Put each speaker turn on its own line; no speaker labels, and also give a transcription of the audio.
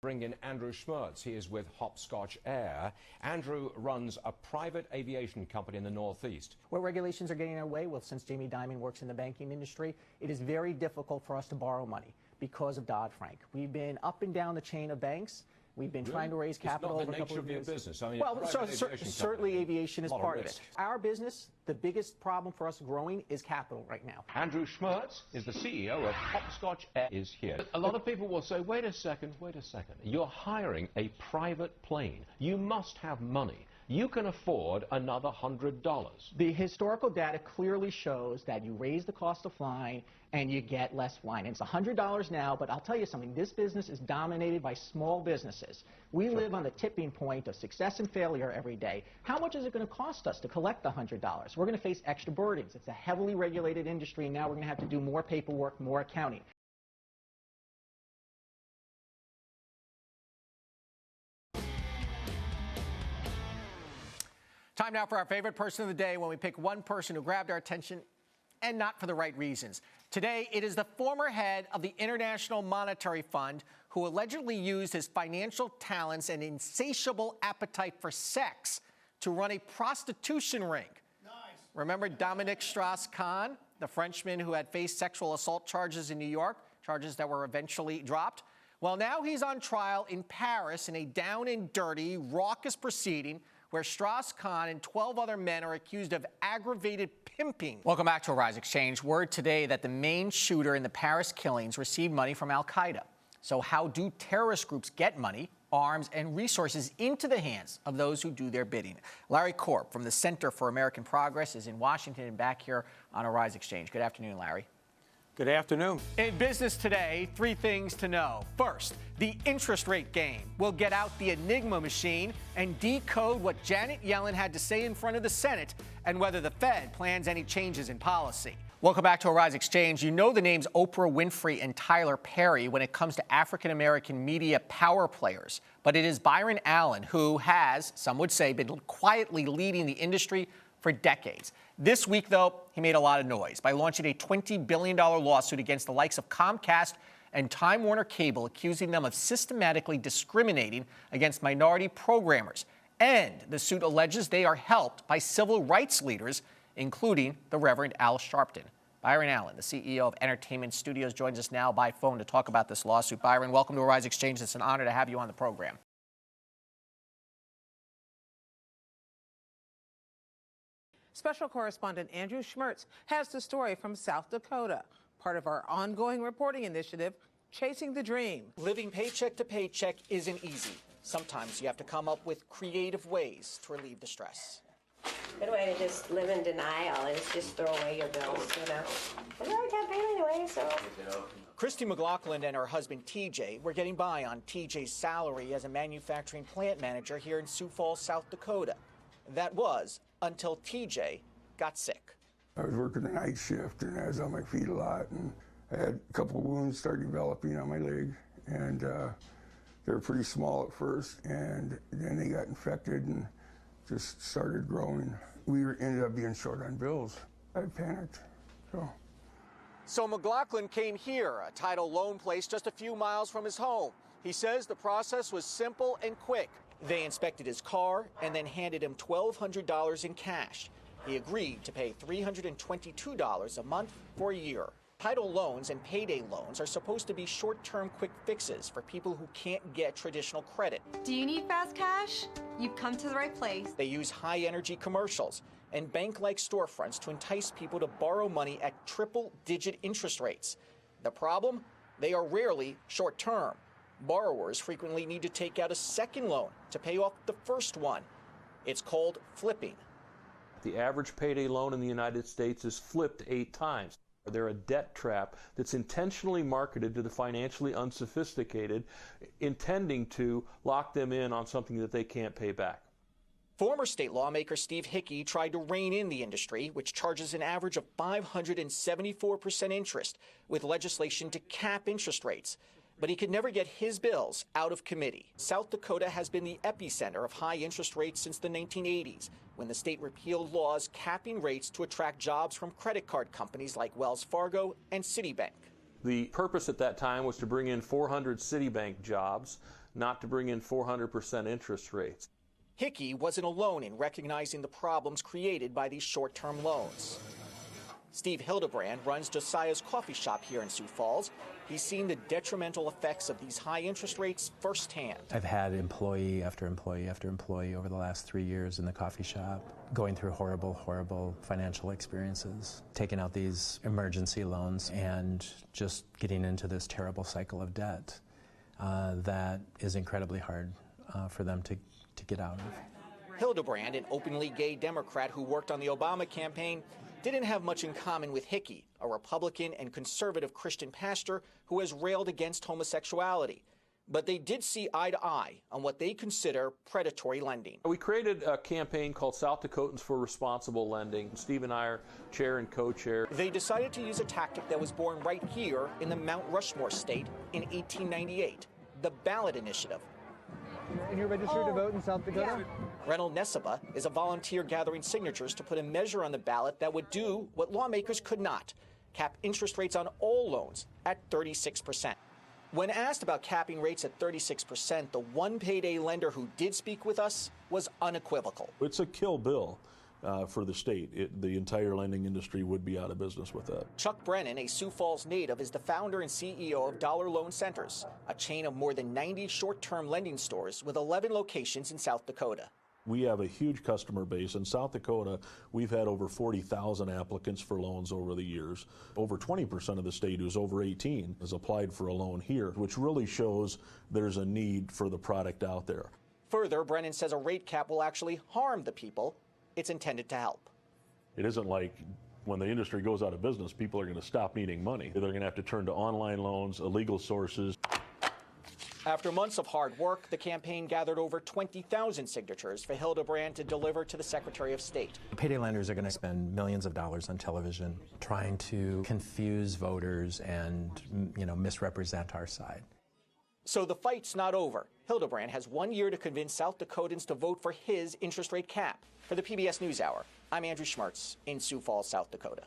Bring in Andrew Schmertz. He is with Hopscotch Air. Andrew runs a private aviation company in the Northeast.
Where regulations are getting in our way, well, since Jamie Dimon works in the banking industry, it is very difficult for us to borrow money because of Dodd-Frank. We've been up and down the chain of banks. We've been trying to raise capital over a couple of years.
It's not the nature of your business. I mean,
well, certainly aviation is part of it. Our business, the biggest problem for us growing is capital right now.
Andrew Schmertz is the CEO of Hopscotch Air is here. A lot of people will say, wait a second. You're hiring a private plane. You must have money. You can afford another $100.
The historical data clearly shows that you raise the cost of flying and you get less flying. It's $100 now, but I'll tell you something. This business is dominated by small businesses. We live on the tipping point of success and failure every day. How much is it going to cost us to collect the $100? We're going to face extra burdens. It's a heavily regulated industry, and now we're going to have to do more paperwork, more accounting.
Time now for our favorite person of the day, when we pick one person who grabbed our attention and not for the right reasons. Today, it is the former head of the International Monetary Fund who allegedly used his financial talents and insatiable appetite for sex to run a prostitution ring. Nice. Remember Dominique Strauss-Kahn, the Frenchman who had faced sexual assault charges in New York, charges that were eventually dropped? Well, now he's on trial in Paris in a down and dirty, raucous proceeding where Strauss-Kahn and 12 other men are accused of aggravated pimping. Welcome back to Arise Exchange. Word today that the main shooter in the Paris killings received money from al-Qaeda. So how do terrorist groups get money, arms, and resources into the hands of those who do their bidding? Larry Korb from the Center for American Progress is in Washington and back here on Arise Exchange. Good afternoon, Larry.
Good afternoon.
In business today, three things to know. First, the interest rate game. We'll get out the Enigma machine and decode what Janet Yellen had to say in front of the Senate and whether the Fed plans any changes in policy. Welcome back to Arise Exchange. You know the names Oprah Winfrey and Tyler Perry when it comes to African-American media power players. But it is Byron Allen who has, some would say, been quietly leading the industry for decades. This week, though, he made a lot of noise by launching a $20 billion lawsuit against the likes of Comcast and Time Warner Cable, accusing them of systematically discriminating against minority programmers. And the suit alleges they are helped by civil rights leaders, including the Reverend Al Sharpton. Byron Allen, the CEO of Entertainment Studios, joins us now by phone to talk about this lawsuit. Byron, welcome to Arise Exchange. It's an honor to have you on the program.
Special correspondent Andrew Schmertz has the story from South Dakota, part of our ongoing reporting initiative, Chasing the Dream.
Living paycheck to paycheck isn't easy. Sometimes you have to come up with creative ways to relieve the stress.
Good way to just live in denial is just throw away your bills, you know. We already have paid anyway, so.
Christy McLaughlin and her husband TJ were getting by on TJ's salary as a manufacturing plant manager here in Sioux Falls, South Dakota. That was until TJ got sick.
I was working the night shift and I was on my feet a lot, and I had a couple of wounds start developing on my leg, and they were pretty small at first, and then they got infected and just started growing. We ended up being short on bills. I panicked.
So McLaughlin came here, a title loan place just a few miles from his home. He says the process was simple and quick. They inspected his car and then handed him $1,200 in cash. He agreed to pay $322 a month for a year. Title loans and payday loans are supposed to be short-term quick fixes for people who can't get traditional credit.
Do you need fast cash? You've come to the right place.
They use high-energy commercials and bank-like storefronts to entice people to borrow money at triple-digit interest rates. The problem? They are rarely short-term. Borrowers frequently need to take out a second loan to pay off the first one. It's called flipping.
The average payday loan in the United States is flipped 8 times. They're a debt trap that's intentionally marketed to the financially unsophisticated, intending to lock them in on something that they can't pay back.
Former state lawmaker Steve Hickey tried to rein in the industry, which charges an average of 574% interest, with legislation to cap interest rates. But he could never get his bills out of committee. South Dakota has been the epicenter of high interest rates since the 1980s, when the state repealed laws capping rates to attract jobs from credit card companies like Wells Fargo and Citibank.
The purpose at that time was to bring in 400 Citibank jobs. not to bring in 400% interest rates.
Hickey wasn't alone in recognizing the problems created by these short-term loans. Steve Hildebrand runs Josiah's coffee shop here in Sioux Falls. He's seen the detrimental effects of these high interest rates firsthand.
I've had employee after employee after employee over the last 3 years in the coffee shop going through horrible, horrible financial experiences, taking out these emergency loans and just getting into this terrible cycle of debt that is incredibly hard for them to get out of.
Hildebrand, an openly gay Democrat who worked on the Obama campaign, didn't have much in common with Hickey, a Republican and conservative Christian pastor who has railed against homosexuality. But they did see eye to eye on what they consider predatory lending.
We created a campaign called South Dakotans for Responsible Lending. Steve and I are chair and co-chair.
They decided to use a tactic that was born right here in the Mount Rushmore state in 1898, the ballot initiative.
And you're registered to vote in South Dakota?
Yeah. Reynold Neseba is a volunteer gathering signatures to put a measure on the ballot that would do what lawmakers could not, cap interest rates on all loans at 36%. When asked about capping rates at 36%, the one payday lender who did speak with us was unequivocal.
It's a kill bill for the state. The entire lending industry would be out of business with that.
Chuck Brennan, a Sioux Falls native, is the founder and CEO of Dollar Loan Centers, a chain of more than 90 short-term lending stores with 11 locations in South Dakota.
We have a huge customer base. In South Dakota, we've had over 40,000 applicants for loans over the years. Over 20% of the state who's over 18 has applied for a loan here, which really shows there's a need for the product out there.
Further, Brennan says a rate cap will actually harm the people it's intended to help.
It isn't like when the industry goes out of business, people are going to stop needing money. They're going to have to turn to online loans, illegal sources.
After months of hard work, the campaign gathered over 20,000 signatures for Hildebrand to deliver to the Secretary of State.
Payday lenders are going to spend millions of dollars on television trying to confuse voters and, misrepresent our side.
So the fight's not over. Hildebrand has 1 year to convince South Dakotans to vote for his interest rate cap. For the PBS NewsHour, I'm Andrew Schmertz in Sioux Falls, South Dakota.